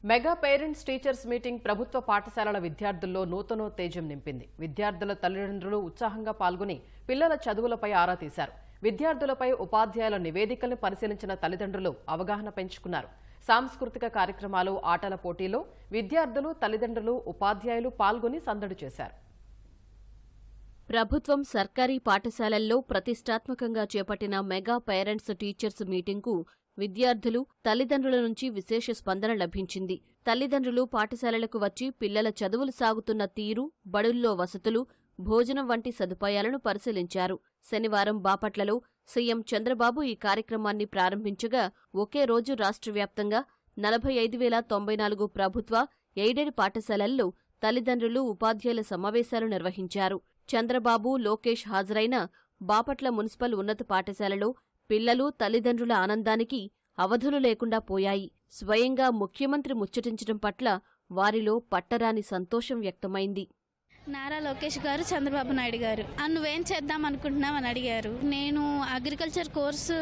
Mega parents teachers meeting ప్రభుత్వ పాఠశాలల విద్యార్థుల్లో నూతనోత్తేజం నింపింది. విద్యార్థుల తల్లిదండ్రులు ఉత్సాహంగా పాల్గొని పిల్లల చదువులపై ఆరా తీశారు. విద్యార్థులపై ఉపాధ్యాయుల నివేదికలను పరిశీలించిన తల్లిదండ్రులు అవగాహన పెంచుకున్నారు. సాంస్కృతిక కార్యక్రమాలు, ఆటల పోటీలో విద్యార్థులు, తల్లిదండ్రులు, ఉపాధ్యాయులు పాల్గొని సందడి చేశారు. ప్రభుత్వం సర్కారీ పాఠశాలల్లో ప్రతిష్టాత్మకంగా చేపట్టిన మెగా పేరెంట్స్ టీచర్స్ మీటింగ్కు విద్యార్థులు, తల్లిదండ్రుల నుంచి విశేష స్పందన లభించింది. తల్లిదండ్రులు పాఠశాలలకు వచ్చి పిల్లల చదువులు సాగుతున్న తీరు, బడుల్లో వసతులు, భోజనం వంటి సదుపాయాలను పరిశీలించారు. శనివారం బాపట్లలో సీఎం చంద్రబాబు ఈ కార్యక్రమాన్ని ప్రారంభించగా ఒకే రోజు రాష్ట్రవ్యాప్తంగా 45,094 ప్రభుత్వ, ఎయిడెడ్ పాఠశాలల్లో తల్లిదండ్రులు, ఉపాధ్యాయుల సమావేశాలు నిర్వహించారు. చంద్రబాబు, లోకేష్ హాజరైన బాపట్ల మున్సిపల్ ఉన్నత పాఠశాలలో పిల్లలు, తల్లిదండ్రుల ఆనందానికి అవధులు లేకుండా పోయాయి. స్వయంగా ముఖ్యమంత్రి ముచ్చటించడం పట్ల వారిలో పట్టరాని సంతోషం వ్యక్తమైంది. నారా లోకేష్ గారు, చంద్రబాబు నాయుడు గారు నువ్వేం చేద్దాం అనుకుంటున్నావు అని అడిగారు. నేను అగ్రికల్చర్ కోర్సు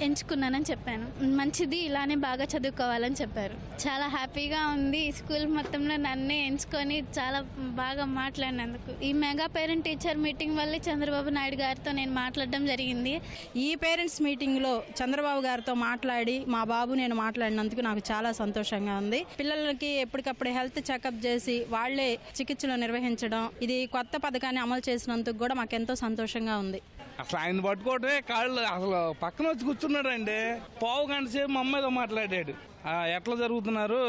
ఎంచుకున్నానని చెప్పాను. మంచిది, ఇలానే బాగా చదువుకోవాలని చెప్పారు. చాలా హ్యాపీగా ఉంది. స్కూల్ మొత్తంలో నన్నే ఎంచుకొని చాలా బాగా మాట్లాడినందుకు. ఈ మెగా పేరెంట్ టీచర్ మీటింగ్ వల్ల చంద్రబాబు నాయుడు గారితో నేను మాట్లాడడం జరిగింది. ఈ పేరెంట్స్ మీటింగ్లో చంద్రబాబు గారితో మాట్లాడి మా బాబు నేను మాట్లాడినందుకు నాకు చాలా సంతోషంగా ఉంది. పిల్లలకి ఎప్పటికప్పుడు హెల్త్ చెకప్ చేసి వాళ్లే చికిత్సలు నిర్వహించడం, ఇది కొత్త పథకాన్ని అమలు చేసినందుకు కూడా మాకెంతో సంతోషంగా ఉంది. అసలు ఆయన పట్టుకోవటమే కాళ్ళు అసలు పక్కన వచ్చి కూర్చున్నాడండి. పావు గంట సేపు మా అమ్మాయితో మాట్లాడాడు. ఎట్లా జరుగుతున్నారు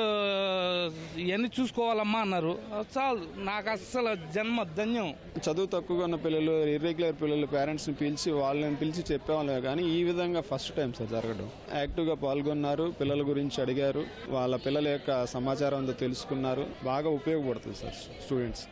ఇవన్నీ చూసుకోవాలమ్మా అన్నారు. చాలు, నాకు అస్సలు జన్మ ధన్యం. చదువు తక్కువగా ఉన్న పిల్లలు, ఇర్రెగ్యులర్ పిల్లలు పేరెంట్స్ని పిలిచి వాళ్ళని పిలిచి చెప్పేవాళ్ళే కానీ ఈ విధంగా ఫస్ట్ టైం సార్ జరగడం. యాక్టివ్గా పాల్గొన్నారు, పిల్లల గురించి అడిగారు, వాళ్ళ పిల్లల యొక్క సమాచారం అంతా తెలుసుకున్నారు. బాగా ఉపయోగపడుతుంది సార్ స్టూడెంట్స్.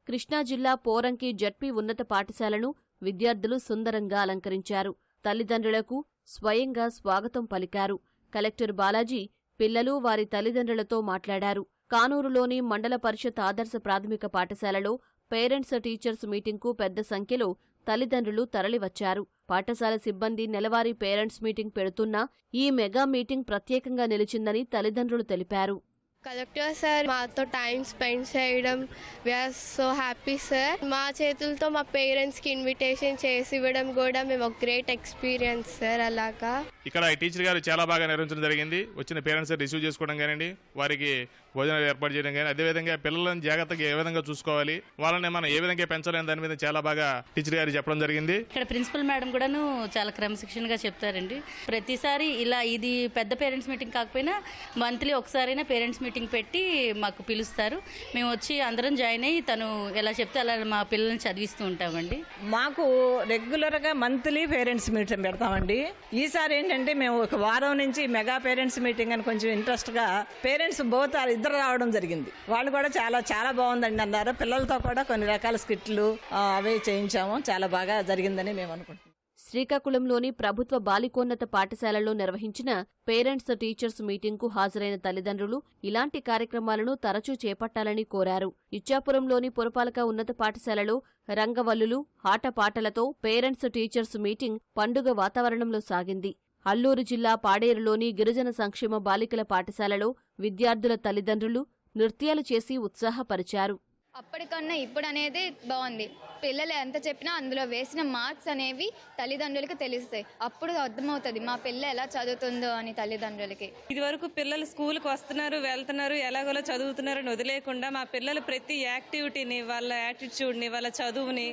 కృష్ణా జిల్లా పోరంకి జడ్పీ ఉన్నత పాఠశాలను విద్యార్థులు సుందరంగా అలంకరించారు. తల్లిదండ్రులకు స్వయంగా స్వాగతం పలికారు. కలెక్టర్ బాలాజీ పిల్లలు, వారి తల్లిదండ్రులతో మాట్లాడారు. కానూరులోని మండల పరిషత్ ఆదర్శ ప్రాథమిక పాఠశాలలో పేరెంట్స్ టీచర్స్ మీటింగ్కు పెద్ద సంఖ్యలో తల్లిదండ్రులు తరలివచ్చారు. పాఠశాల సిబ్బంది నెలవారీ పేరెంట్స్ మీటింగ్ పెడుతున్నా ఈ మెగా మీటింగ్ ప్రత్యేకంగా నిలిచిందని తల్లిదండ్రులు తెలిపారు. కలెక్టర్ సార్ మాతో టైం స్పెండ్ చేయడం, వీఆర్ సో హ్యాపీ సార్. మా చేతులతో మా పేరెంట్స్కి ఇన్విటేషన్ చేసి ఇవ్వడం కూడా మేము ఒక గ్రేట్ ఎక్స్పీరియన్స్ సార్. అలాగా ఇక్కడ టీచర్ గారు చాలా బాగా నిర్వహించడం జరిగింది. వచ్చిన పేరెంట్స్ రిసీవ్ చేసుకోవడం కానివ్వండి, వారికి భోజనాలు ఏర్పాటు చేయడం కానీ, అదేవిధంగా పిల్లలను జాగ్రత్తగా ఏ విధంగా చూసుకోవాలి, వాళ్ళని మనం ఏ విధంగా పెంచాలని దాని మీద చాలా బాగా టీచర్ గారు చెప్పడం జరిగింది. ఇక్కడ ప్రిన్సిపల్ మేడం కూడాను చాలా క్రమశిక్షణగా చెప్తారండి. ప్రతిసారి ఇలా ఇది పెద్ద పేరెంట్స్ మీటింగ్ కాకపోయినా మంత్లీ ఒకసారైనా పేరెంట్స్ మీటింగ్ పెట్టి మాకు పిలుస్తారు. మేము వచ్చి అందరం జాయిన్ అయ్యి తను ఎలా చెప్తే అలా మా పిల్లల్ని చదివిస్తూ ఉంటామండి. మాకు రెగ్యులర్గా మంత్లీ పేరెంట్స్ మీటింగ్ పెడతామండి. ఈసారి ఏంటంటే మేము ఒక వారం నుంచి మెగా పేరెంట్స్ మీటింగ్ అని కొంచెం ఇంట్రెస్ట్గా పేరెంట్స్ బోత్ ఇద్దరు రావడం జరిగింది. వాళ్ళు కూడా చాలా చాలా బాగుందండి అన్నారు. పిల్లలతో కూడా కొన్ని రకాల స్కిట్లు అవే చేయించాము. చాలా బాగా జరిగిందని మేము అనుకుంటున్నాం. శ్రీకాకుళంలోని ప్రభుత్వ బాలికోన్నత పాఠశాలలో నిర్వహించిన పేరెంట్స్ టీచర్స్ మీటింగ్కు హాజరైన తల్లిదండ్రులు ఇలాంటి కార్యక్రమాలను తరచూ చేపట్టాలని కోరారు. ఇచ్చాపురంలోని పురపాలక ఉన్నత పాఠశాలలో రంగవల్లులు, ఆటపాటలతో పేరెంట్స్ టీచర్స్ మీటింగ్ పండుగ వాతావరణంలో సాగింది. అల్లూరు జిల్లా పాడేరులోని గిరిజన సంక్షేమ బాలికల పాఠశాలలో విద్యార్థుల తల్లిదండ్రులు నృత్యాలు చేసి ఉత్సాహపరిచారు. అప్పటికన్నా ఇప్పుడు అనేది బాగుంది. పిల్లలు ఎంత చెప్పినా అందులో వేసిన మార్క్స్ అనేవి తల్లిదండ్రులకి తెలుస్తాయి. అప్పుడు అర్థమవుతుంది మా పిల్ల ఎలా చదువుతుందో అని తల్లిదండ్రులకి. ఇది వరకు పిల్లలు స్కూల్కి వస్తున్నారు, వెళ్తున్నారు, ఎలాగోలా చదువుతున్నారు అని వదిలేకుండా మా పిల్లలు ప్రతి యాక్టివిటీని, వాళ్ళ యాటిట్యూడ్ని, వాళ్ళ చదువుని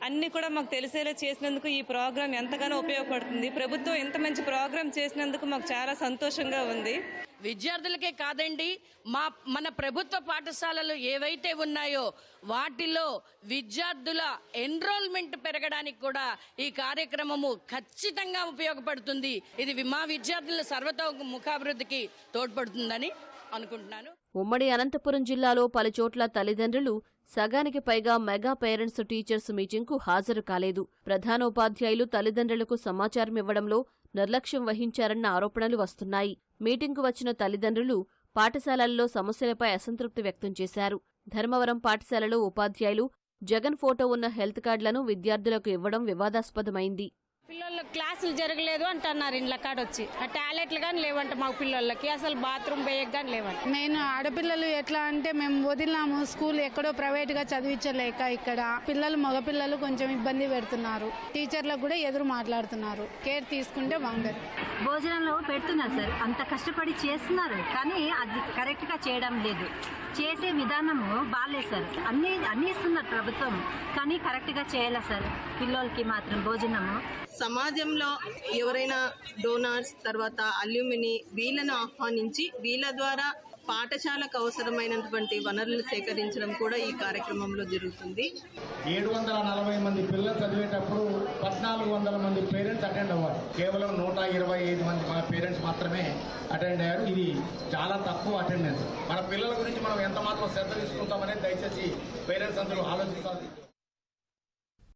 అన్నీ కూడా మాకు తెలిసేలా చేసినందుకు ఈ ప్రోగ్రాం ఎంతగానో ఉపయోగపడుతుంది. ప్రభుత్వం ఎంత మంచి ప్రోగ్రాం చేసినందుకు మాకు చాలా సంతోషంగా ఉంది. విద్యార్థులకే కాదండి, మన ప్రభుత్వ పాఠశాలలు ఏవైతే ఉన్నాయో వాటిలో విద్యార్థుల ఎన్రోల్మెంట్ పెరగడానికి కూడా ఈ కార్యక్రమము ఖచ్చితంగా ఉపయోగపడుతుంది. ఇది మా విద్యార్థుల సర్వతోముఖాభివృద్ధికి తోడ్పడుతుందని అనుకుంటున్నాను. ఉమ్మడి అనంతపురం జిల్లాలో పలుచోట్ల తల్లిదండ్రులు సగానికి పైగా మెగా పేరెంట్స్ టీచర్స్ మీటింగ్కు హాజరు కాలేదు. ప్రధానోపాధ్యాయులు తల్లిదండ్రులకు సమాచారం ఇవ్వడంలో నిర్లక్ష్యం వహించారన్న ఆరోపణలు వస్తున్నాయి. మీటింగ్కు వచ్చిన తల్లిదండ్రులు పాఠశాలల్లో సమస్యలపై అసంతృప్తి వ్యక్తం చేశారు. ధర్మవరం పాఠశాలలో ఉపాధ్యాయులు జగన్ ఫోటో ఉన్న హెల్త్ కార్డులను విద్యార్థులకు ఇవ్వడం వివాదాస్పదమైంది. పిల్లలకు క్లాసులు జరగలేదు అంటున్నారు ఇండ్ల కాడొచ్చి. ఆ టాయిలెట్లు కానీ లేవంట మా పిల్లలకి, అసలు బాత్రూమ్ బేయక్ కానీ లేవంట. నేను ఆడపిల్లలు ఎట్లా అంటే మేము వదిలినాము స్కూల్ ఎక్కడో ప్రైవేట్గా చదివించలేక ఇక్కడ పిల్లలు మగపిల్లలు కొంచెం ఇబ్బంది పెడుతున్నారు. టీచర్లకు కూడా ఎదురు మాట్లాడుతున్నారు. కేర్ తీసుకుంటే బాగుండదు. భోజనంలో పెడుతున్నారు సార్, అంత కష్టపడి చేస్తున్నారు కానీ అది కరెక్ట్గా చేయడం లేదు. చేసే విధానము బాగాలేదు సార్. అన్ని ఇస్తున్నారు ప్రభుత్వం కానీ కరెక్ట్గా చేయాలి సార్ పిల్లలకి మాత్రం భోజనము. సమాజంలో ఎవరైనా డోనార్స్ తర్వాత అల్యూమిని వీళ్ళను ఆహ్వానించి వీళ్ళ ద్వారా పాఠశాలకు అవసరమైనటువంటి వనరులు సేకరించడం కూడా ఈ కార్యక్రమంలో జరుగుతుంది. 740 మంది పిల్లలు చదివేటప్పుడు 1400 మంది పేరెంట్స్ అటెండ్ అవ్వాలి. కేవలం 125 మంది మన పేరెంట్స్ మాత్రమే అటెండ్ అయ్యారు. ఇది చాలా తక్కువ అటెండెన్స్. మన పిల్లల గురించి మనం ఎంత మాత్రం శ్రద్ధ తీసుకుంటామనేది దయచేసి పేరెంట్స్ అందరూ ఆలోచించాలి.